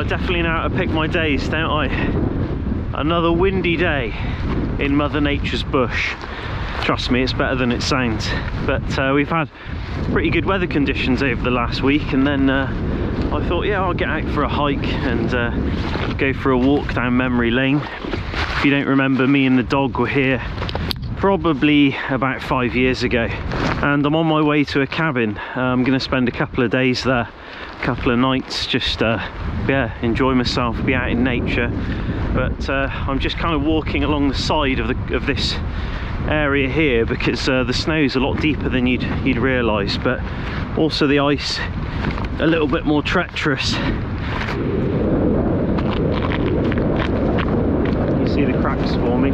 definitely know how to pick my days, don't I? Another windy day in Mother Nature's bush. Trust me, it's better than it sounds. But we've had pretty good weather conditions over the last week, and then I thought, yeah, I'll get out for a hike and go for a walk down memory lane. If you don't remember, me and the dog were here probably about 5 years ago, and I'm on my way to a cabin. I'm going to spend a couple of days there, a couple of nights, just yeah, enjoy myself, be out in nature. But I'm just kind of walking along the side of this area here, because the snow's a lot deeper than you'd realise, but also the ice a little bit more treacherous. You see the cracks forming.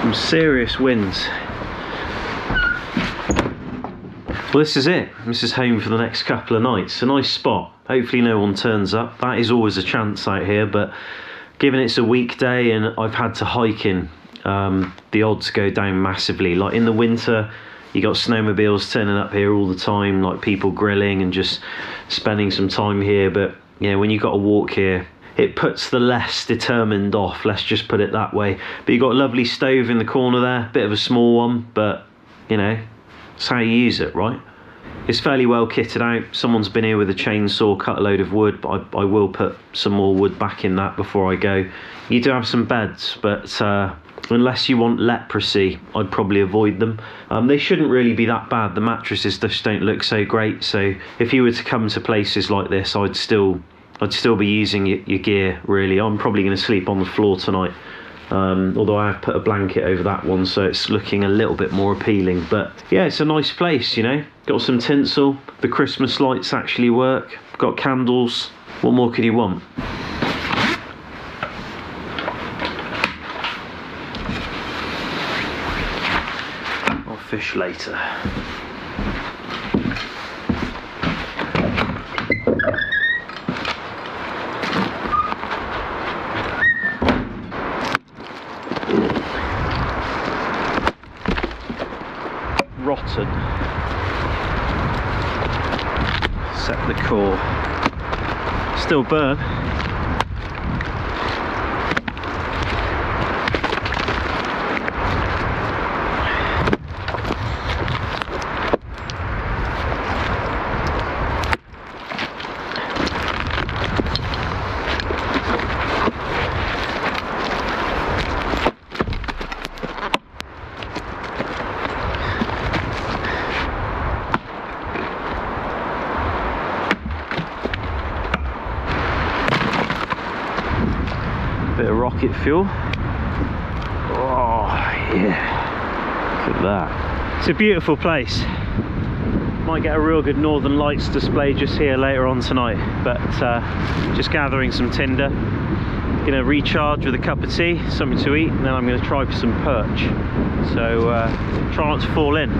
Some serious winds. Well, this is it. This is home for the next couple of nights. A nice spot. Hopefully no one turns up. That is always a chance out here, but given it's a weekday and I've had to hike in, the odds go down massively. Like in the winter, you got snowmobiles turning up here all the time, like people grilling and just spending some time here. But yeah, when you've got to walk here, it puts the less determined off, let's just put it that way. But you've got a lovely stove in the corner there, bit of a small one, but you know, it's how you use it, right? It's fairly well kitted out. Someone's been here with a chainsaw, cut a load of wood, but I will put some more wood back in that before I go. You do have some beds, but unless you want leprosy, I'd probably avoid them. They shouldn't really be that bad. The mattresses just don't look so great. So if you were to come to places like this, I'd still be using your gear, really. I'm probably going to sleep on the floor tonight, although I have put a blanket over that one, so it's looking a little bit more appealing. But yeah, it's a nice place, you know. Got some tinsel, the Christmas lights actually work, got candles. What more could you want? I'll fish later. Rotten. Set the core. Still burn. Bit of rocket fuel. Oh yeah, look at that. It's a beautiful place. Might get a real good Northern Lights display just here later on tonight, but just gathering some tinder. Gonna recharge with a cup of tea, something to eat, and then I'm gonna try for some perch. So try not to fall in.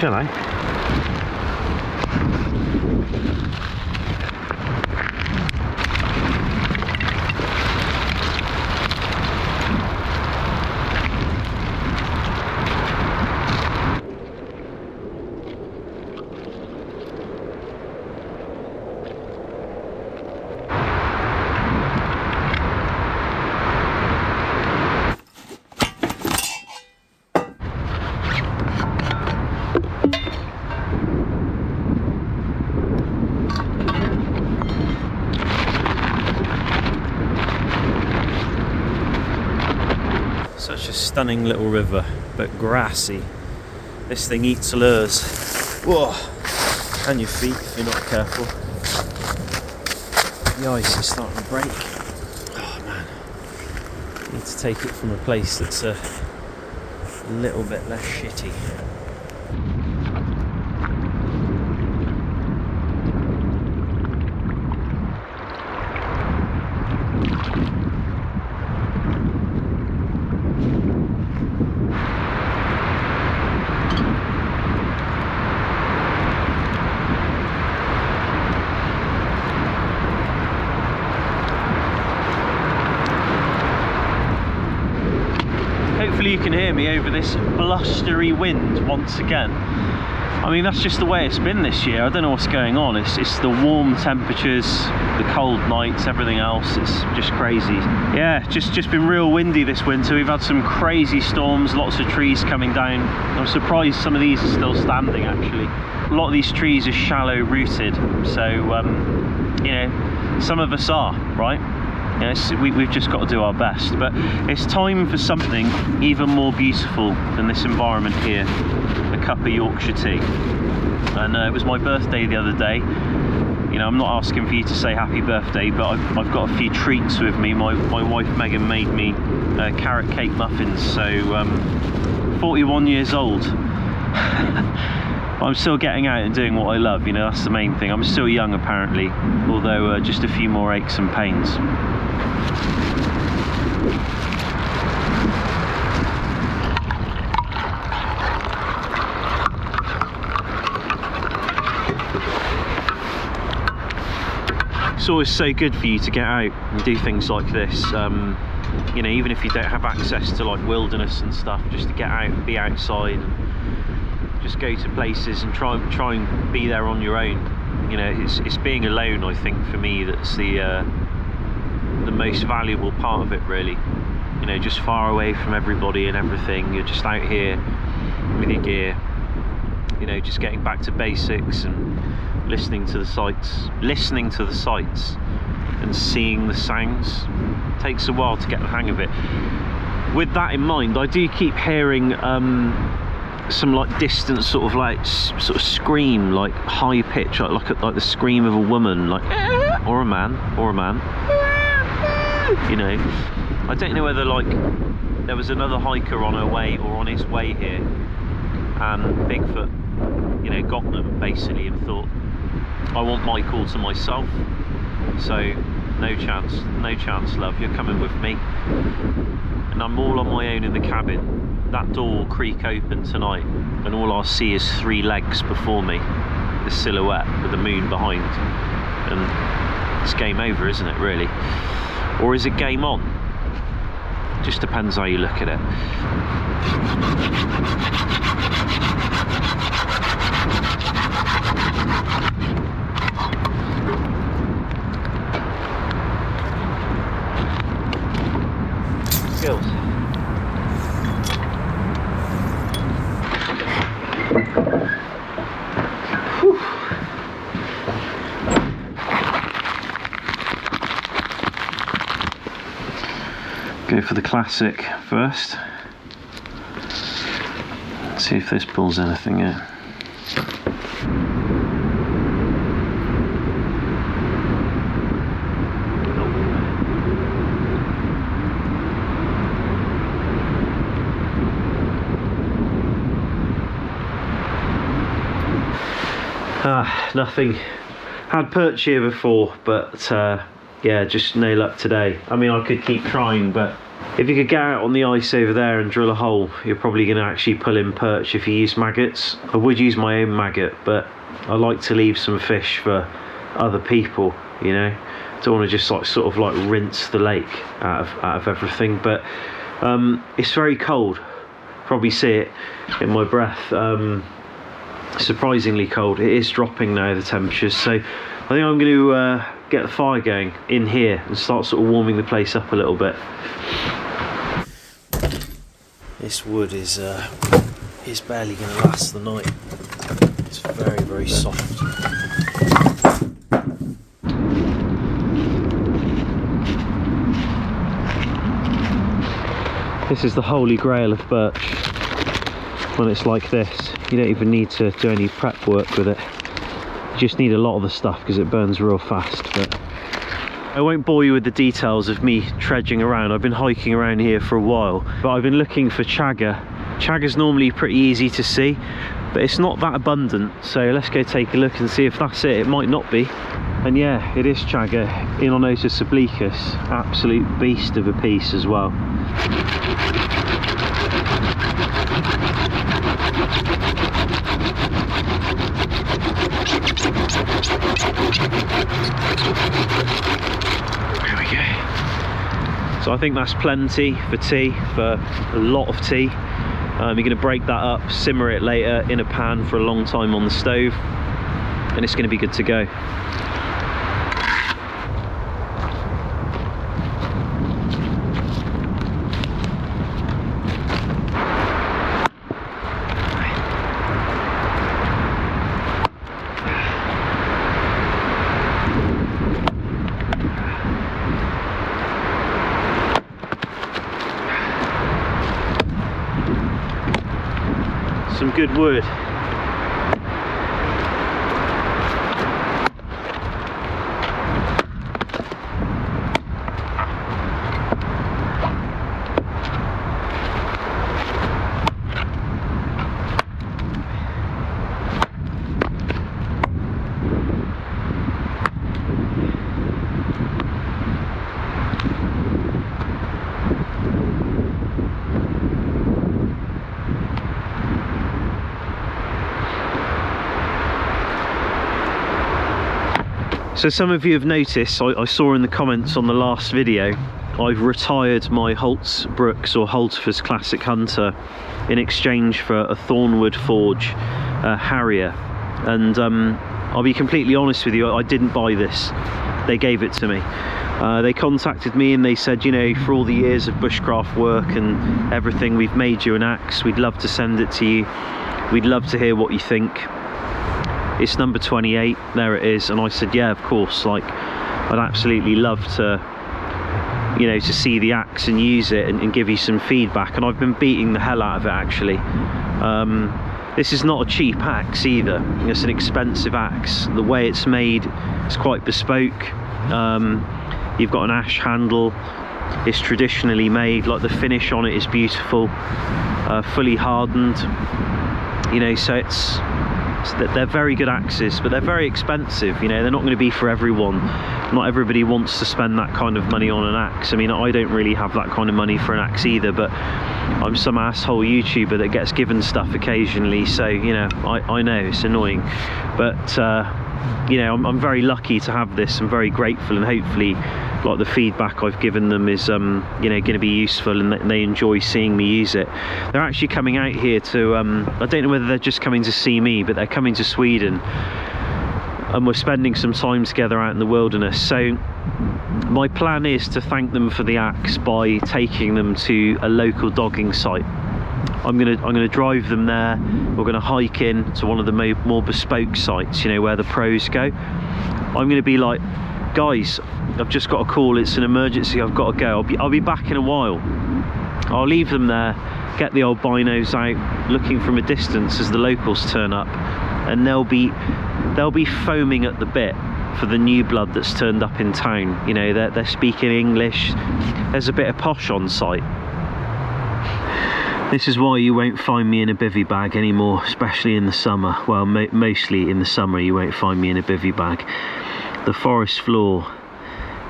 chill out. Such a stunning little river, but grassy. This thing eats lures. Whoa! And your feet if you're not careful. The ice is starting to break. Oh man. Need to take it from a place that's a little bit less shitty. Hopefully you can hear me over this blustery wind once again. I mean, that's just the way it's been this year. I don't know what's going on. It's the warm temperatures, the cold nights, everything else. It's just crazy. Yeah, just been real windy this winter. We've had some crazy storms, lots of trees coming down. I'm surprised some of these are still standing actually. A lot of these trees are shallow rooted, so you know, some of us are, right? Yes, we've just got to do our best, but it's time for something even more beautiful than this environment here, a cup of Yorkshire tea. And it was my birthday the other day. You know, I'm not asking for you to say happy birthday, but I've got a few treats with me. My wife Megan made me carrot cake muffins, so 41 years old. I'm still getting out and doing what I love, you know, that's the main thing. I'm still young apparently, although just a few more aches and pains. It's always so good for you to get out and do things like this. You know, even if you don't have access to like wilderness and stuff, just to get out and be outside and just go to places and try and be there on your own. You know, it's being alone, I think, for me, that's the most valuable part of it, really. You know, just far away from everybody and everything. You're just out here with your gear, you know, just getting back to basics and listening to the sights and seeing the sounds. It takes a while to get the hang of it. With that in mind, I do keep hearing some like distant sort of scream, like high pitch, like the scream of a woman, like or a man, you know. I don't know whether like there was another hiker on her way or on his way here, and Bigfoot, you know, got them basically and thought, I want Mike all to myself, so no chance love, you're coming with me. And I'm all on my own in the cabin. That door will creak open tonight and all I'll see is 3 legs before me, the silhouette with the moon behind, and it's game over, isn't it, really? Or is it game on? Just depends how you look at it. Skills. Go for the classic first. See if this pulls anything out. Nothing. Had perch here before, but yeah, just no luck today. I mean, I could keep trying, but If you could get out on the ice over there and drill a hole, you're probably going to actually pull in perch if you use maggots. I would use my own maggot, but I like to leave some fish for other people, you know. Don't want to just like sort of like rinse the lake out of everything. But it's very cold. Probably see it in my breath. Surprisingly cold. It is dropping now, the temperatures. So I think I'm going to get the fire going in here and start sort of warming the place up a little bit. This wood is barely going to last the night. It's very, very soft. This is the holy grail of birch. When it's like this, you don't even need to do any prep work with it. You just need a lot of the stuff because it burns real fast. But I won't bore you with the details of me trudging around. I've been hiking around here for a while, but I've been looking for chaga. Chaga's normally pretty easy to see, but it's not that abundant. So let's go take a look and see if that's it. It might not be. And yeah, it is chaga, Inonotus obliquus. Absolute beast of a piece as well. So I think that's plenty for tea, for a lot of tea. You're going to break that up, simmer it later in a pan for a long time on the stove, and it's going to be good to go. Some good wood. So some of you have noticed, I saw in the comments on the last video, I've retired my Holt's Brooks or Holtford's Classic Hunter in exchange for a Thornwood Forge Harrier. And I'll be completely honest with you, I didn't buy this. They gave it to me. They contacted me and they said, you know, for all the years of bushcraft work and everything, we've made you an axe. We'd love to send it to you. We'd love to hear what you think. It's number 28, there it is. And I said, yeah, of course, like, I'd absolutely love to, you know, to see the axe and use it and give you some feedback. And I've been beating the hell out of it, actually. This is not a cheap axe either. It's an expensive axe. The way it's made is quite bespoke. You've got an ash handle. It's traditionally made, like the finish on it is beautiful, fully hardened, you know, so it's they're very good axes, but they're very expensive. You know, they're not going to be for everyone. Not everybody wants to spend that kind of money on an axe. I mean, I don't really have that kind of money for an axe either, but I'm some asshole YouTuber that gets given stuff occasionally, so, you know, I know it's annoying, but you know, I'm very lucky to have this. I'm very grateful, and hopefully, like, the feedback I've given them is you know, going to be useful, and they enjoy seeing me use it. They're actually coming out here to I don't know whether they're just coming to see me, but they're coming to Sweden, and we're spending some time together out in the wilderness. So my plan is to thank them for the axe by taking them to a local dogging site. I'm gonna drive them there. We're gonna hike in to one of the more bespoke sites, you know, where the pros go. I'm gonna be like, guys, I've just got a call, it's an emergency, I've got to go. I'll be back in a while. I'll leave them there, get the old binos out, looking from a distance as the locals turn up, and they'll be foaming at the bit for the new blood that's turned up in town. You know, they're speaking English. There's a bit of posh on site. This is why you won't find me in a bivvy bag anymore, especially in the summer. Well, mostly in the summer you won't find me in a bivvy bag. The forest floor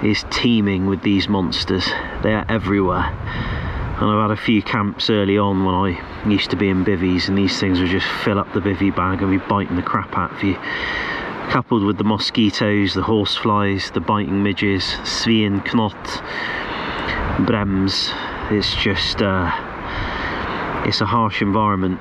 is teeming with these monsters. They are everywhere. And I've had a few camps early on when I used to be in bivvies, and these things would just fill up the bivvy bag and be biting the crap out of you. Coupled with the mosquitoes, the horseflies, the biting midges, Svien, Knot, Brems, it's just, it's a harsh environment.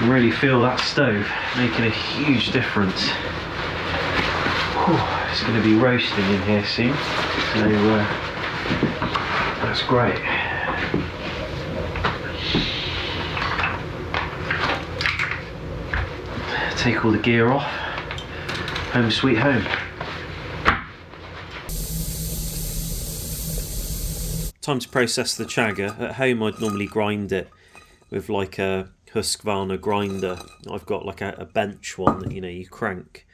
can really feel that stove making a huge difference. Whew, it's going to be roasting in here soon, so that's great. Take all the gear off. Home sweet home. Time to process the Chaga. At home I'd normally grind it with like a Husqvarna grinder. I've got like a bench one that, you know, you crank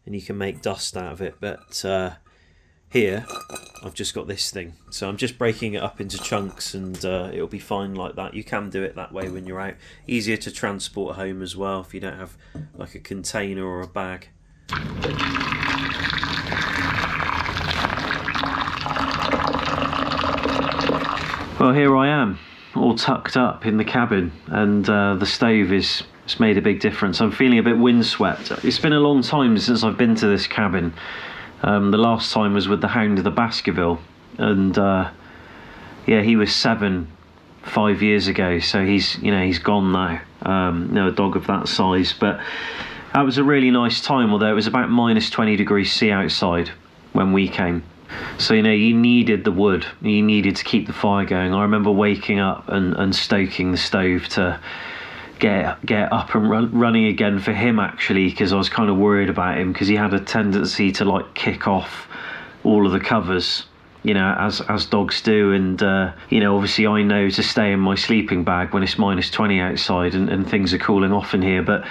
and you can make dust out of it, but here I've just got this thing, so I'm just breaking it up into chunks, and it'll be fine like that. You can do it that way when you're out. Easier to transport home as well if you don't have like a container or a bag. Well, here I am, all tucked up in the cabin, and the stove it's made a big difference. I'm feeling a bit windswept. It's been a long time since I've been to this cabin. The last time was with the Hound of the Baskerville, and yeah, he was 5 years ago, so he's gone now. A dog of that size, but that was a really nice time, although it was about -20 degrees C outside when we came. So, you know, you needed the wood, you needed to keep the fire going. I remember waking up and stoking the stove to get up and running again for him, actually, because I was kind of worried about him, because he had a tendency to like kick off all of the covers, you know, as dogs do. And you know, obviously I know to stay in my sleeping bag when it's -20 outside and things are cooling off in here. But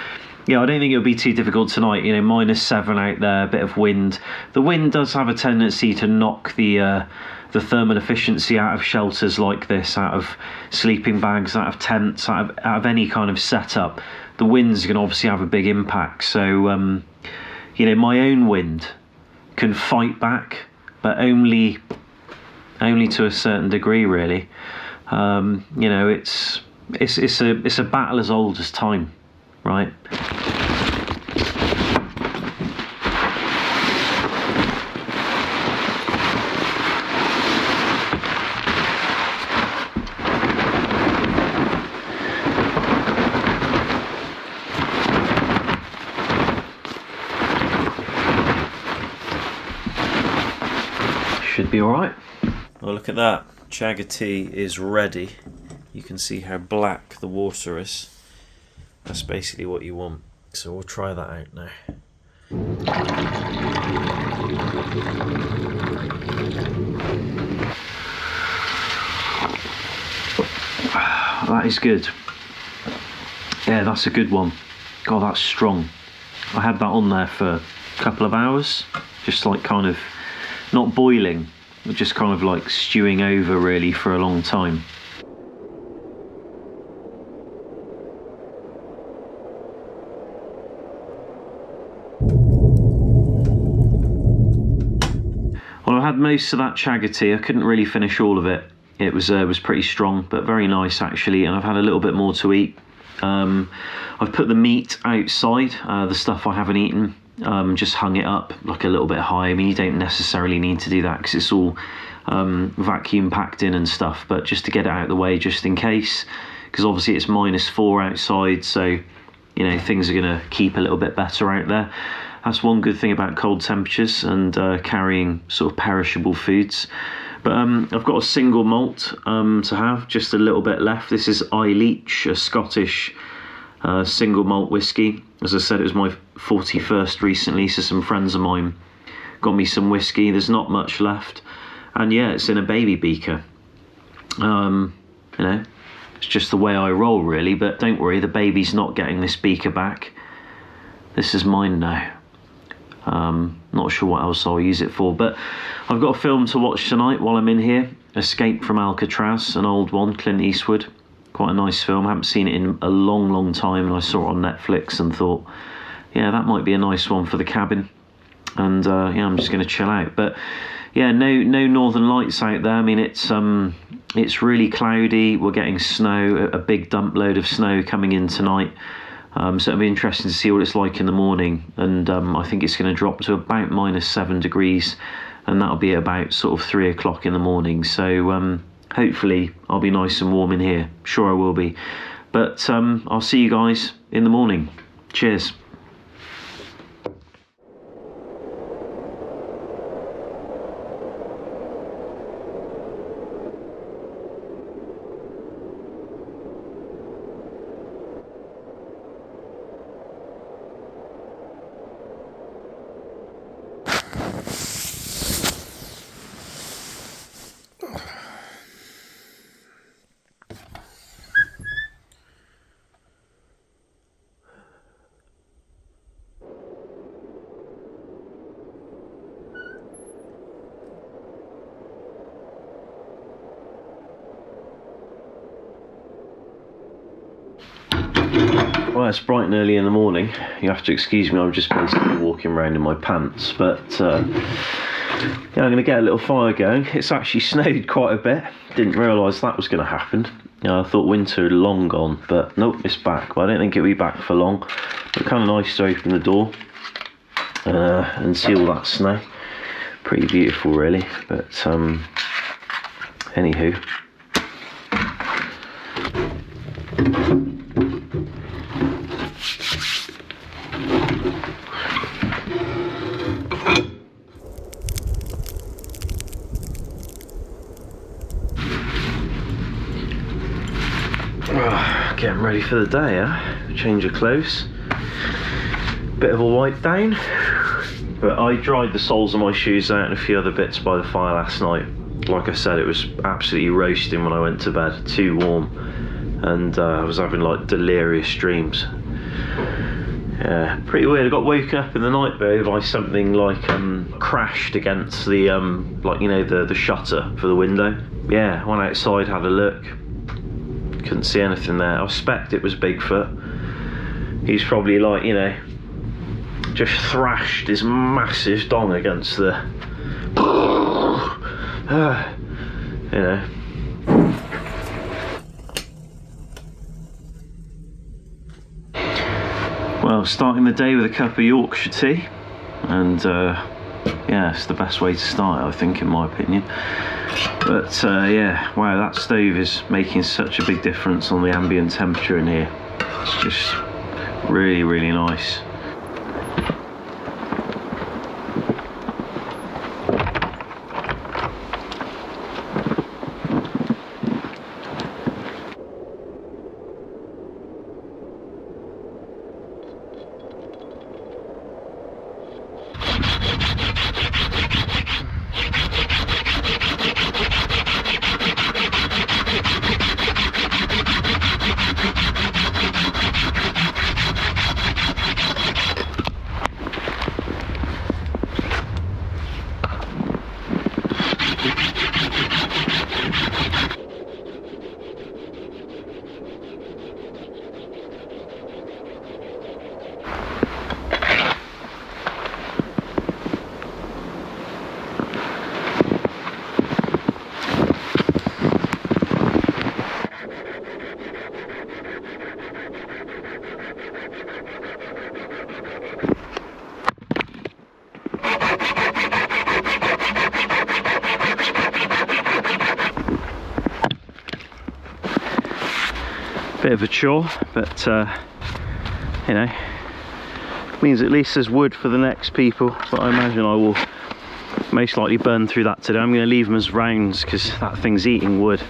yeah, I don't think it'll be too difficult tonight. You know, -7 out there, a bit of wind. The wind does have a tendency to knock the thermal efficiency out of shelters like this, out of sleeping bags, out of tents, out of any kind of setup. The wind's going to obviously have a big impact. So, you know, my own wind can fight back, but only to a certain degree, really. You know, it's a battle as old as time, right? Should be all right. Well, look at that. Chaga tea is ready. You can see how black the water is. That's basically what you want. So we'll try that out now. That is good. Yeah, that's a good one. God, that's strong. I had that on there for a couple of hours, just like kind of not boiling, but just kind of like stewing over really for a long time. Well, I had most of that Chaga tea. I couldn't really finish all of it. It was pretty strong, but very nice actually, and I've had a little bit more to eat. I've put the meat outside, the stuff I haven't eaten. Just hung it up like a little bit high. I mean, you don't necessarily need to do that because it's all vacuum packed in and stuff, but just to get it out of the way just in case, because obviously it's -4 outside, so you know things are going to keep a little bit better out there. That's one good thing about cold temperatures and carrying sort of perishable foods. But I've got a single malt to have, just a little bit left. This is Leach, a Scottish single malt whiskey. As I said, it was my 41st recently, so some friends of mine got me some whiskey. There's not much left, and yeah, it's in a baby beaker. You know, it's just the way I roll really, but don't worry, the baby's not getting this beaker back. This is mine now. Not sure what else I'll use it for, but I've got a film to watch tonight while I'm in here. Escape from Alcatraz, an old one, Clint Eastwood. Quite a nice film. I haven't seen it in a long time, and I saw it on Netflix and thought, yeah, that might be a nice one for the cabin. And yeah, I'm just going to chill out. But yeah, no northern lights out there. I mean, it's really cloudy. We're getting snow, a big dump load of snow coming in tonight. So it'll be interesting to see what it's like in the morning, and I think it's going to drop to about -7 degrees, and that'll be about sort of 3 o'clock in the morning. So hopefully I'll be nice and warm in here. Sure I will be. But I'll see you guys in the morning. Cheers. Well, it's bright and early in the morning. You have to excuse me, I'm just basically walking around in my pants. But yeah, I'm going to get a little fire going. It's actually snowed quite a bit. Didn't realise that was going to happen. I thought winter had long gone, but nope, it's back. But I don't think it'll be back for long. But kind of nice to open the door and see all that snow. Pretty beautiful, really. But anywho. Getting ready for the day, change of clothes, bit of a wipe down, but I dried the soles of my shoes out and a few other bits by the fire last night. Like I said, it was absolutely roasting when I went to bed, too warm, and I was having like delirious dreams. Yeah, pretty weird. I got woken up in the night though by something like crashed against the like, you know, the shutter for the window. Yeah, went outside, had a look. Couldn't see anything there. I suspect it was Bigfoot. He's probably, like, you know, just thrashed his massive dong against the you know. Well, starting the day with a cup of Yorkshire tea, and yeah, it's the best way to start, I think, in my opinion. But yeah, wow, that stove is making such a big difference on the ambient temperature in here. It's just really, really nice. Bit of a chore, but you know, means at least there's wood for the next people. But I imagine I will most likely burn through that today. I'm going to leave them as rounds because that thing's eating wood.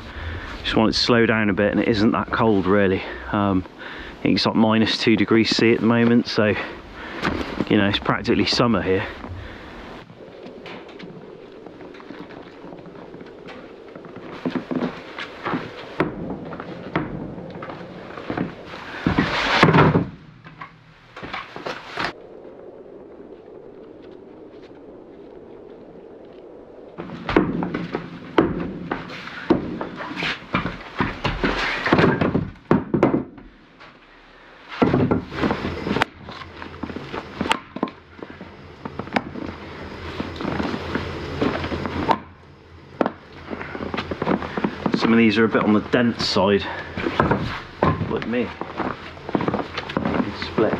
Just want it to slow down a bit, and it isn't that cold really. I think it's like -2 degrees C at the moment, so you know, it's practically summer here. Some of these are a bit on the dense side, like me. Split.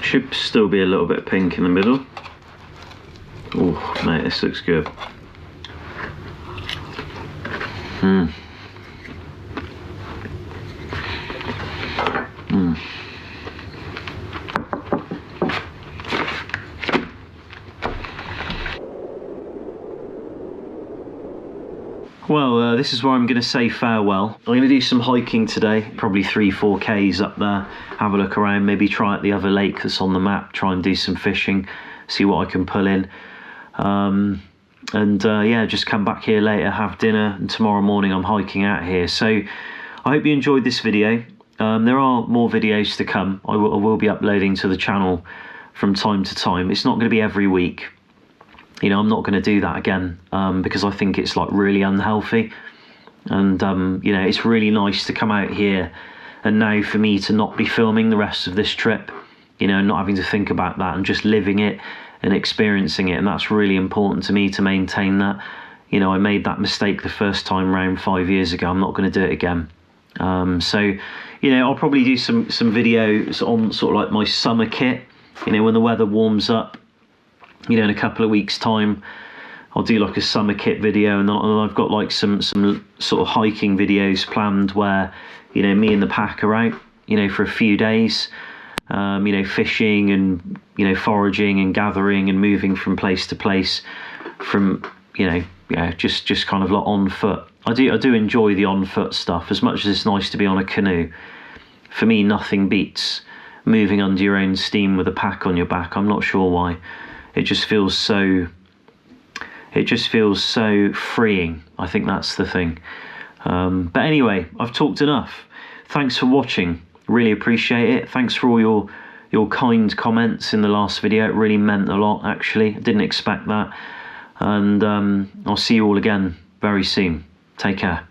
Should still be a little bit pink in the middle. Oh mate, this looks good. Well, this is where I'm going to say farewell. I'm going to do some hiking today, probably 3-4 Ks up there, have a look around, maybe try at the other lake that's on the map, try and do some fishing, see what I can pull in. Yeah, just come back here later, have dinner, and tomorrow morning I'm hiking out here. So I hope you enjoyed this video. There are more videos to come. I will be uploading to the channel from time to time. It's not going to be every week. You know, I'm not going to do that again because I think it's like really unhealthy. And, you know, it's really nice to come out here and now for me to not be filming the rest of this trip, you know, not having to think about that and just living it and experiencing it. And that's really important to me to maintain that. You know, I made that mistake the first time around 5 years ago. I'm not going to do it again. So, you know, I'll probably do some videos on sort of like my summer kit, you know, when the weather warms up. You know, in a couple of weeks' time, I'll do like a summer kit video, and then I've got like some sort of hiking videos planned where, you know, me and the pack are out, you know, for a few days, you know, fishing and, you know, foraging and gathering and moving from place to place, from, you know, yeah, just kind of like on foot. I do enjoy the on foot stuff as much as it's nice to be on a canoe. For me, nothing beats moving under your own steam with a pack on your back. I'm not sure why. It just feels so freeing. I think that's the thing. But anyway, I've talked enough. Thanks for watching. Really appreciate it. Thanks for all your kind comments in the last video. It really meant a lot, actually. I didn't expect that. And I'll see you all again very soon. Take care.